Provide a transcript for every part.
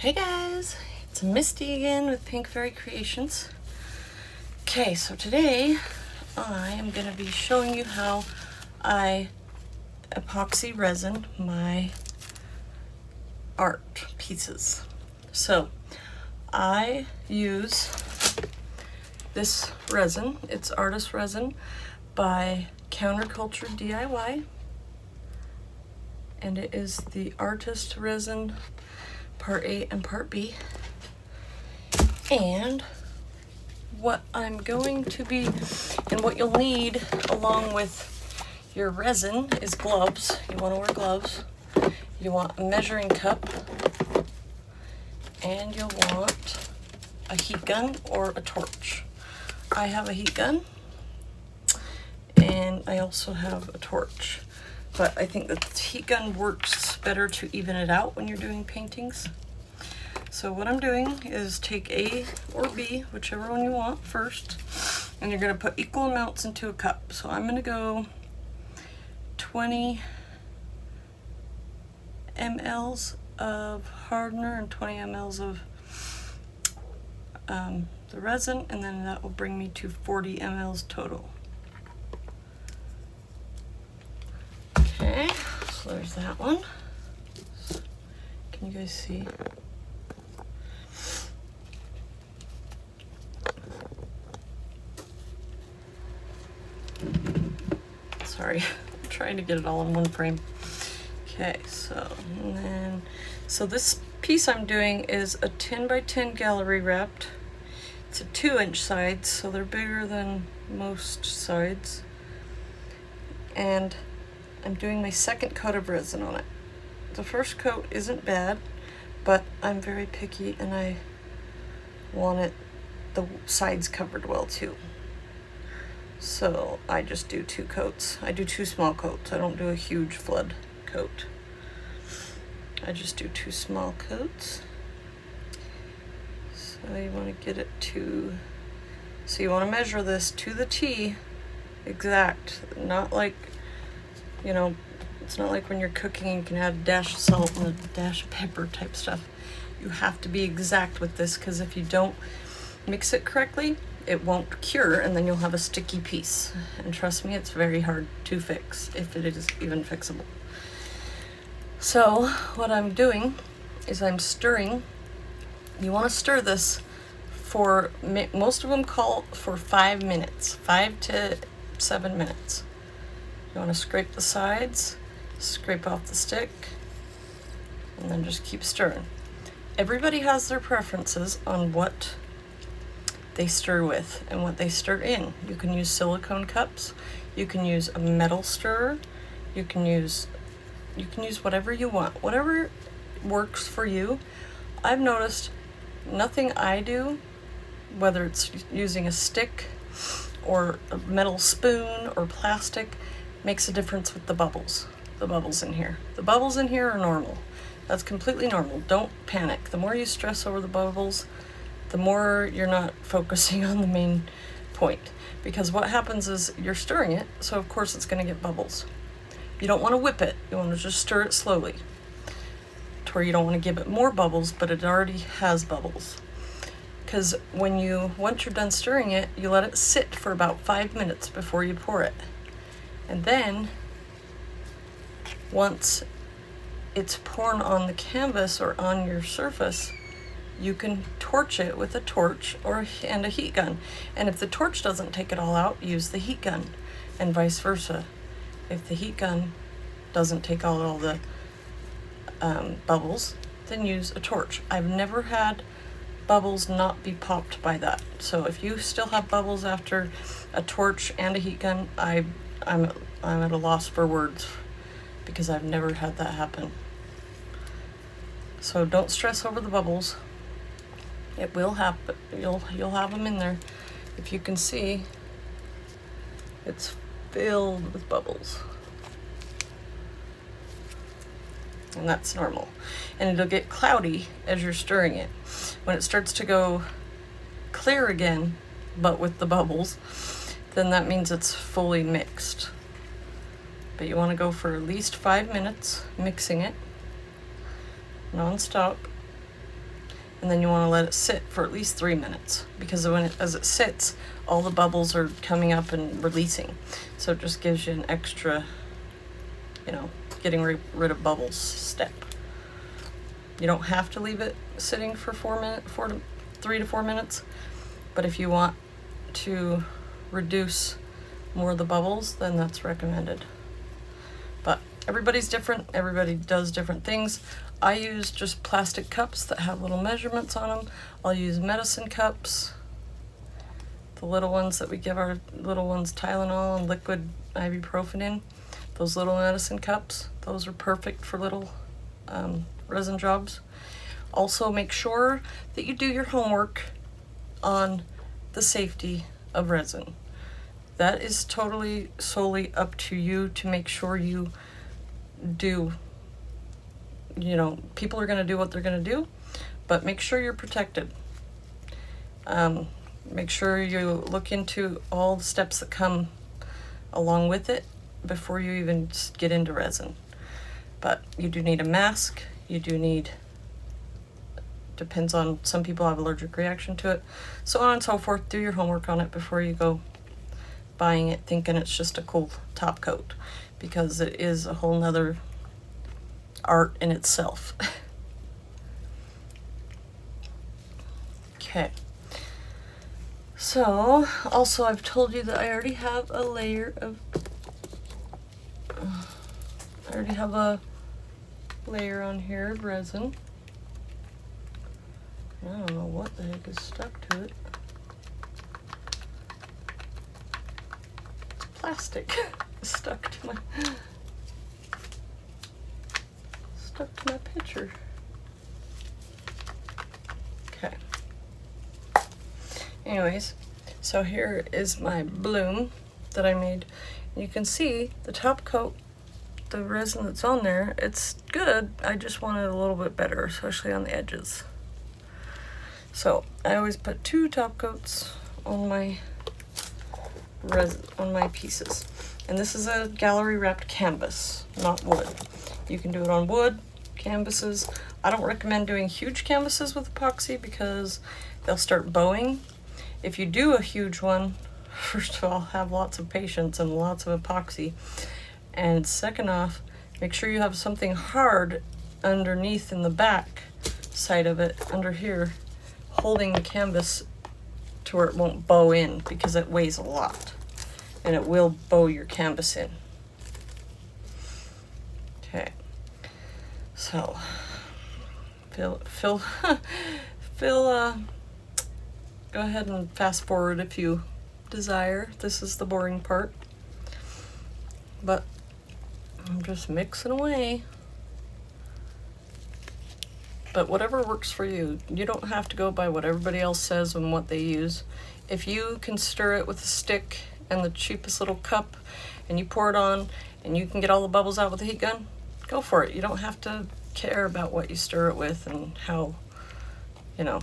Hey guys, it's Misty again with Pink Fairy Creations. Okay, so today I am going to be showing you how I epoxy resin my art pieces. So I use this resin. It's Arteza Resin by Counterculture DIY, and it is the Arteza Resin Part A and Part B. And what I'm going to be, and what you'll need along with your resin is gloves. You want to wear gloves. You want a measuring cup, and you'll want a heat gun or a torch. I have a heat gun, and I also have a torch. But I think that the heat gun works better to even it out when you're doing paintings. So what I'm doing is take A or B, whichever one you want first, and you're gonna put equal amounts into a cup. So I'm gonna go 20 mLs of hardener and 20 mLs of the resin, and then that will bring me to 40 mLs total. Okay, so there's that one. Can you guys see? Sorry, I'm trying to get it all in one frame. Okay, so this piece I'm doing is a 10 by 10 gallery wrapped. It's a 2-inch sides, so they're bigger than most sides. And I'm doing my second coat of resin on it. The first coat isn't bad, but I'm very picky and I want the sides covered well too. So I just do 2 coats. I do 2 small coats. I don't do a huge flood coat. I just do 2 small coats. So you want to get it to, so you want to measure this to the T exact, not like, you know, it's not like when you're cooking you can add a dash of salt and a dash of pepper type stuff. You have to be exact with this, because if you don't mix it correctly, it won't cure, and then you'll have a sticky piece. And trust me, it's very hard to fix, if it is even fixable. So what I'm doing is I'm stirring. You want to stir this for, most of them call for 5 minutes, 5 to 7 minutes. You want to scrape the sides, scrape off the stick, and then just keep stirring. Everybody has their preferences on what they stir with and what they stir in. You can use silicone cups, you can use a metal stirrer, you can use whatever you want, whatever works for you. I've noticed nothing I do, whether it's using a stick or a metal spoon or plastic, makes a difference with the bubbles in here. The bubbles in here are normal. That's completely normal. Don't panic. The more you stress over the bubbles, the more you're not focusing on the main point. Because what happens is you're stirring it, so of course it's going to get bubbles. You don't want to whip it. You want to just stir it slowly, to where you don't want to give it more bubbles, but it already has bubbles. Because once you're done stirring it, you let it sit for about 5 minutes before you pour it. And then, once it's poured on the canvas or on your surface, you can torch it with a torch and a heat gun. And if the torch doesn't take it all out, use the heat gun, and vice versa. If the heat gun doesn't take out all the bubbles, then use a torch. I've never had bubbles not be popped by that. So if you still have bubbles after a torch and a heat gun, I'm at a loss for words, because I've never had that happen. So don't stress over the bubbles. It will happen. You'll have them in there. If you can see, it's filled with bubbles. And that's normal. And it'll get cloudy as you're stirring it. When it starts to go clear again, but with the bubbles, then that means it's fully mixed. But you want to go for at least 5 minutes mixing it non-stop. and then you want to let it sit for at least 3 minutes, because as it sits, all the bubbles are coming up and releasing. So it just gives you an extra, you know, getting rid of bubbles step. You don't have to leave it sitting for 3 to 4 minutes, but if you want to reduce more of the bubbles, then that's recommended. But everybody's different, everybody does different things. I use just plastic cups that have little measurements on them. I'll use medicine cups, the little ones that we give our little ones Tylenol and liquid ibuprofen in. Those little medicine cups, those are perfect for little resin jobs. Also, make sure that you do your homework on the safety of resin. That is totally solely up to you to make sure you do. You know, people are going to do what they're going to do, but make sure you're protected. Make sure you look into all the steps that come along with it before you even get into resin. But you do need a mask. You do need, depends on, some people have allergic reaction to it, so on and so forth. Do your homework on it before you go buying it thinking it's just a cool top coat, because it is a whole nother art in itself. Okay, so also I've told you that I already have a layer of on here of resin. I don't know what the heck is stuck to it. It's plastic. stuck to my picture. Okay. Anyways, so here is my bloom that I made. You can see the top coat, the resin that's on there, it's good. I just want it a little bit better, especially on the edges. So I always put 2 top coats on my resin, on my pieces. And this is a gallery wrapped canvas, not wood. You can do it on wood, canvases. I don't recommend doing huge canvases with epoxy because they'll start bowing. If you do a huge one, first of all, have lots of patience and lots of epoxy. And second off, make sure you have something hard underneath in the back side of it, under here, holding the canvas to where it won't bow in, because it weighs a lot and it will bow your canvas in. Okay, so go ahead and fast forward if you desire. This is the boring part, but I'm just mixing away. But whatever works for you. You don't have to go by what everybody else says and what they use. If you can stir it with a stick and the cheapest little cup, and you pour it on, and you can get all the bubbles out with a heat gun, go for it. You don't have to care about what you stir it with and how, you know.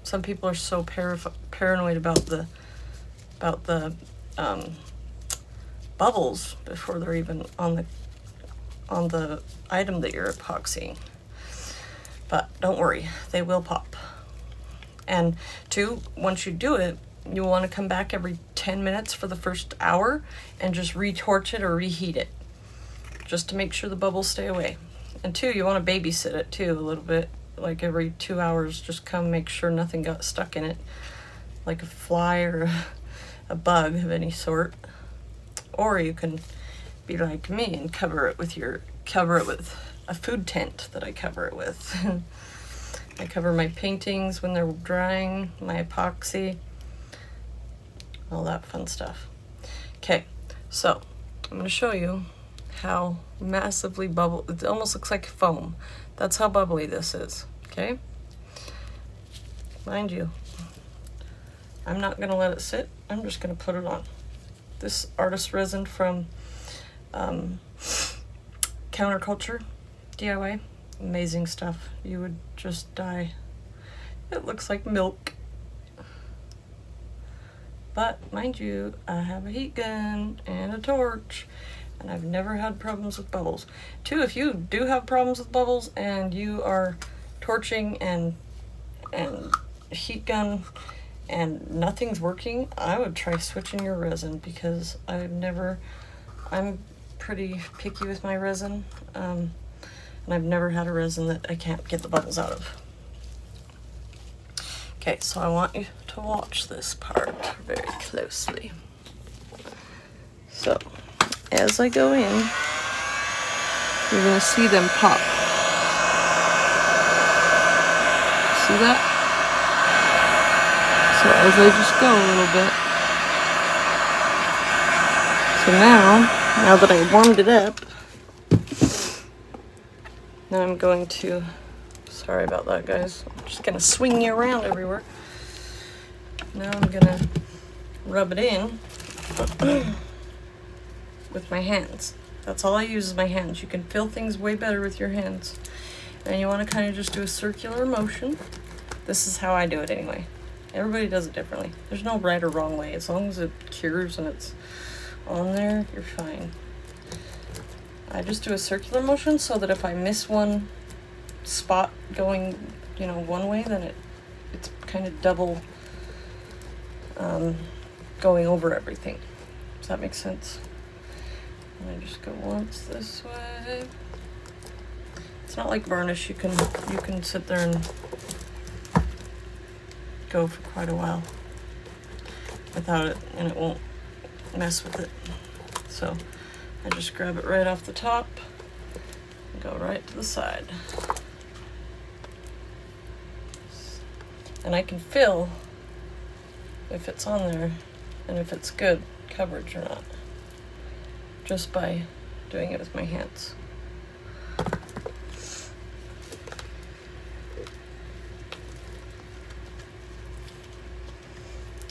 Some people are so paranoid about the bubbles before they're even on the item that you're epoxying. But don't worry, they will pop. And 2, once you do it, you want to come back every 10 minutes for the first hour and just retorch it or reheat it, just to make sure the bubbles stay away. And 2, you want to babysit it too a little bit, like every 2 hours, just come make sure nothing got stuck in it, like a fly or a bug of any sort. Or you can be like me and cover it with a food tent that I cover it with. I cover my paintings when they're drying, my epoxy, all that fun stuff. Okay, so I'm going to show you how massively bubble, it almost looks like foam. That's how bubbly this is, okay? Mind you, I'm not going to let it sit. I'm just going to put it on. This artist resin from Counterculture DIY. Amazing stuff. You would just die. It looks like milk. But mind you, I have a heat gun and a torch, and I've never had problems with bubbles. 2, if you do have problems with bubbles and you are torching and and heat gun and nothing's working, I would try switching your resin, because I'm pretty picky with my resin, and I've never had a resin that I can't get the bubbles out of. Okay, so I want you to watch this part very closely. So, as I go in, you're gonna see them pop. See that? So as I just go a little bit. So now that I warmed it up, now I'm going to, sorry about that guys, I'm just gonna swing you around everywhere. Now I'm gonna rub it in with my hands. That's all I use is my hands. You can feel things way better with your hands. And you want to kind of just do a circular motion. This is how I do it anyway. Everybody does it differently. There's no right or wrong way. As long as it cures and it's on there, you're fine. I just do a circular motion so that if I miss one spot going, you know, one way, then it's kind of double going over everything. Does that make sense? And I just go once this way. It's not like varnish. You can sit there and go for quite a while without it, and it won't mess with it. So I just grab it right off the top and go right to the side. And I can feel if it's on there and if it's good coverage or not, just by doing it with my hands.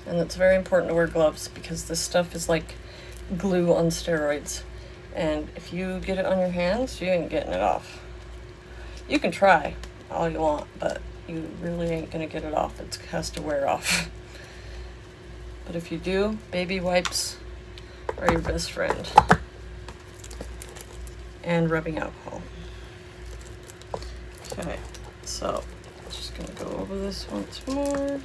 And it's very important to wear gloves, because this stuff is like glue on steroids. And if you get it on your hands, you ain't getting it off. You can try all you want, but you really ain't gonna get it off. It has to wear off. But if you do, baby wipes are your best friend. And rubbing alcohol. Okay, so just gonna go over this once more.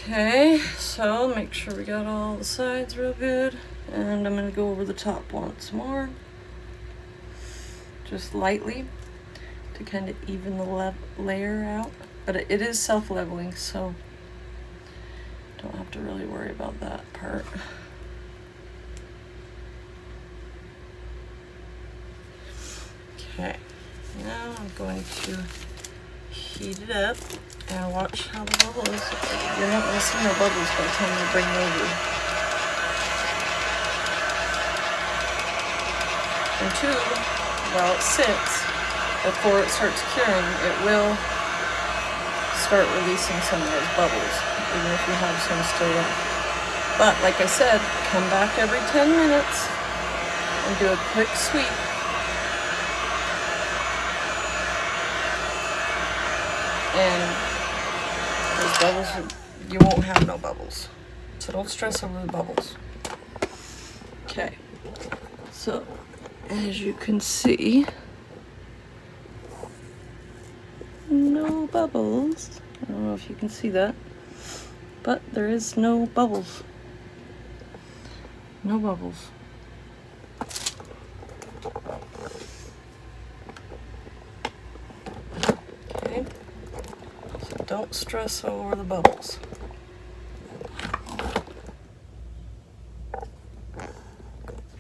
Okay, so make sure we got all the sides real good, and I'm gonna go over the top once more, just lightly to kind of even the layer out. But it is self-leveling, so don't have to really worry about that part. Okay, now I'm going to heat it up and watch how the bubbles. You're not going to see no bubbles by the time I bring it over. And two, while it sits, before it starts curing, it will start releasing some of those bubbles, even if you have some still left. But like I said, come back every 10 minutes and do a quick sweep. And those bubbles, you won't have no bubbles. So don't stress over the bubbles. Okay, so as you can see, no bubbles. I don't know if you can see that, but there is no bubbles. No bubbles. Okay, so don't stress over the bubbles.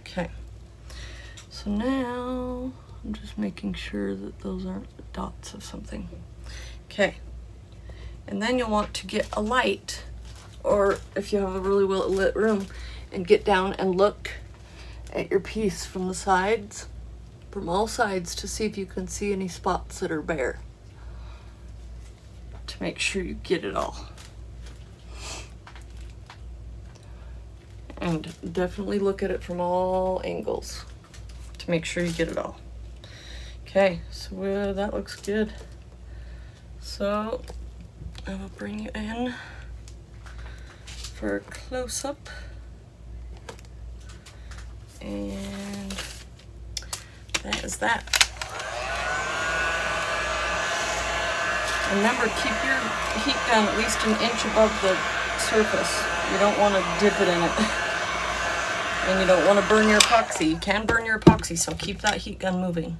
Okay, so now I'm just making sure that those aren't dots of something. Okay, and then you'll want to get a light, or if you have a really well lit room, and get down and look at your piece from the sides, from all sides, to see if you can see any spots that are bare, to make sure you get it all. And definitely look at it from all angles to make sure you get it all. Okay, so that looks good. So I will bring you in for a close-up. And that is that. Remember, keep your heat gun at least an inch above the surface. You don't want to dip it in it. And you don't want to burn your epoxy. You can burn your epoxy, so keep that heat gun moving.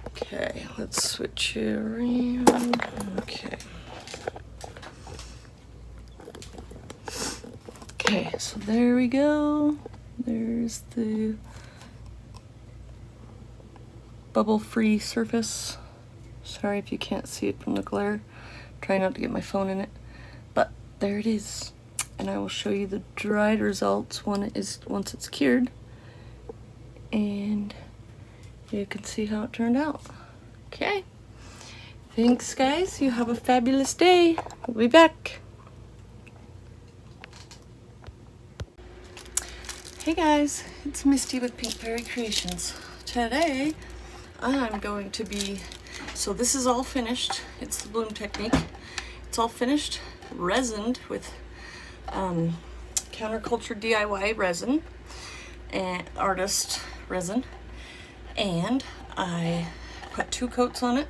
Okay, let's switch it around. Okay. Okay, so there we go. There's the bubble-free surface. Sorry if you can't see it from the glare. Try not to get my phone in it. But there it is. And I will show you the dried results once it's cured. And you can see how it turned out. Okay. Thanks, guys. You have a fabulous day. We'll be back. Hey guys, it's Misty with Pink Fairy Creations. Today, I'm going to be, so this is all finished. It's the bloom technique. It's all finished, resined with counterculture DIY resin and artist resin. And I put 2 coats on it,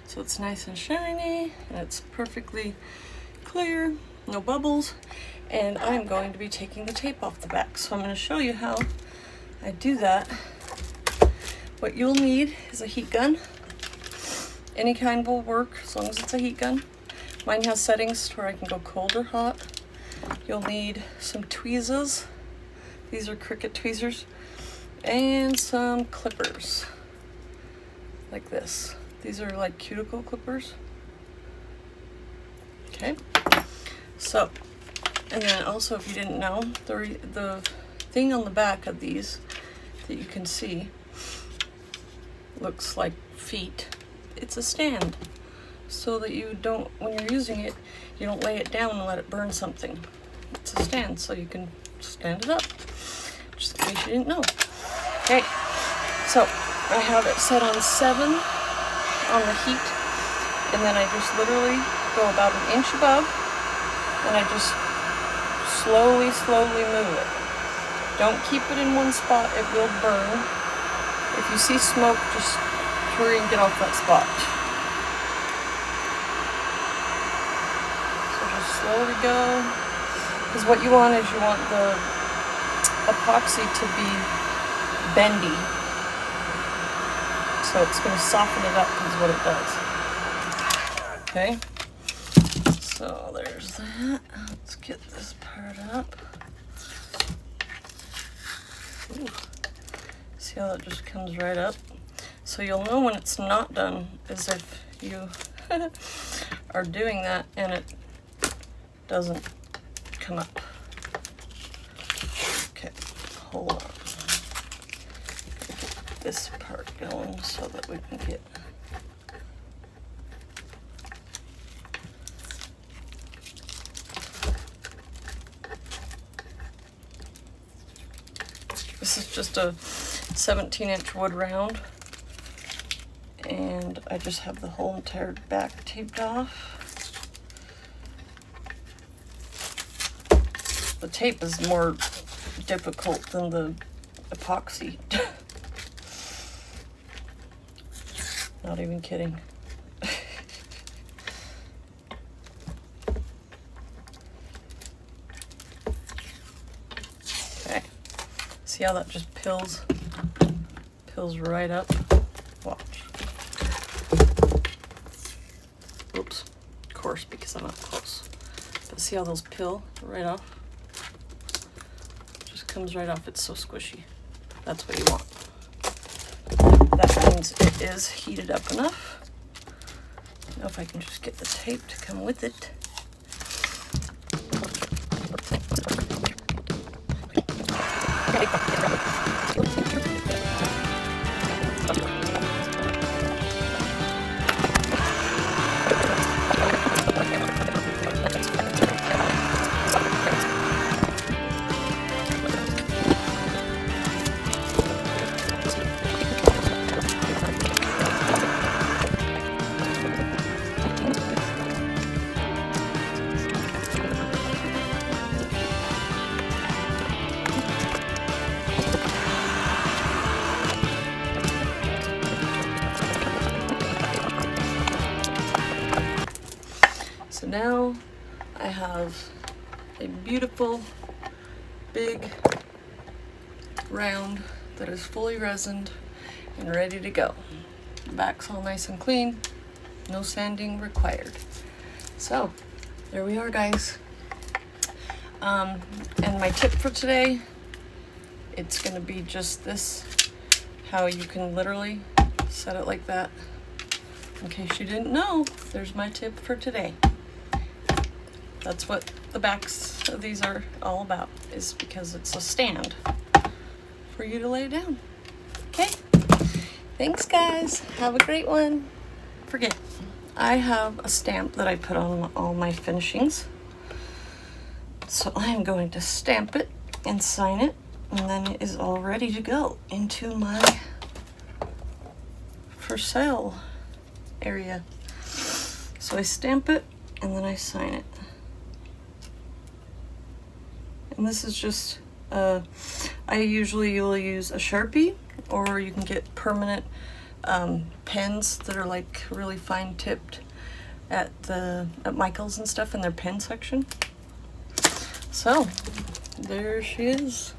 so it's nice and shiny, and it's perfectly clear, no bubbles. And I'm going to be taking the tape off the back. So I'm going to show you how I do that. What you'll need is a heat gun. Any kind will work as long as it's a heat gun. Mine has settings where I can go cold or hot. You'll need some tweezers. These are Cricut tweezers. And some clippers. Like this. These are like cuticle clippers. Okay. So, and then also, if you didn't know, the thing on the back of these that you can see looks like feet. It's a stand, so that you don't, when you're using it, you don't lay it down and let it burn something. It's a stand, so you can stand it up, just in case you didn't know. Okay, so I have it set on 7 on the heat, and then I just literally go about an inch above, and I just slowly move it. Don't keep it in one spot, it will burn. If you see smoke, just hurry and get off that spot. So just slowly go, because what you want is you want the epoxy to be bendy. So it's going to soften it up is what it does. Okay, so there's that. Let's get this part up. Ooh. See how that just comes right up? So you'll know when it's not done is if you are doing that and it doesn't come up. Okay, hold on. Get this part going so that we can get this is just a 17-inch wood round, and I just have the whole entire back taped off. The tape is more difficult than the epoxy. Not even kidding. Okay. See how that just pills right up? Watch. Oops. Of course, because I'm up close. But see how those pill right off? Just comes right off. It's so squishy. That's what you want. That means it is heated up enough. Now if I can just get the tape to come with it. now I have a beautiful big round that is fully resined and ready to go. The back's all nice and clean, no sanding required. So there we are, guys. And my tip for today, it's gonna be just this, how you can literally set it like that. In case you didn't know, there's my tip for today. That's what the backs of these are all about, is because it's a stand for you to lay down. Okay, thanks guys, have a great one. Forget, I have a stamp that I put on all my finishings. So I'm going to stamp it and sign it, and then it is all ready to go into my for sale area. So I stamp it and then I sign it. And this is just, I usually will use a Sharpie, or you can get permanent pens that are like really fine tipped at Michael's and stuff in their pen section. So there she is,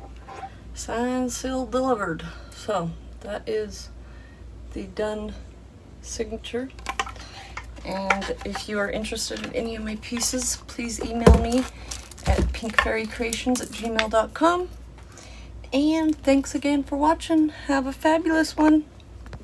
signed, sealed, delivered. So that is the done signature. And if you are interested in any of my pieces, please email me at pinkfairycreations@gmail.com. And thanks again for watching. Have a fabulous one.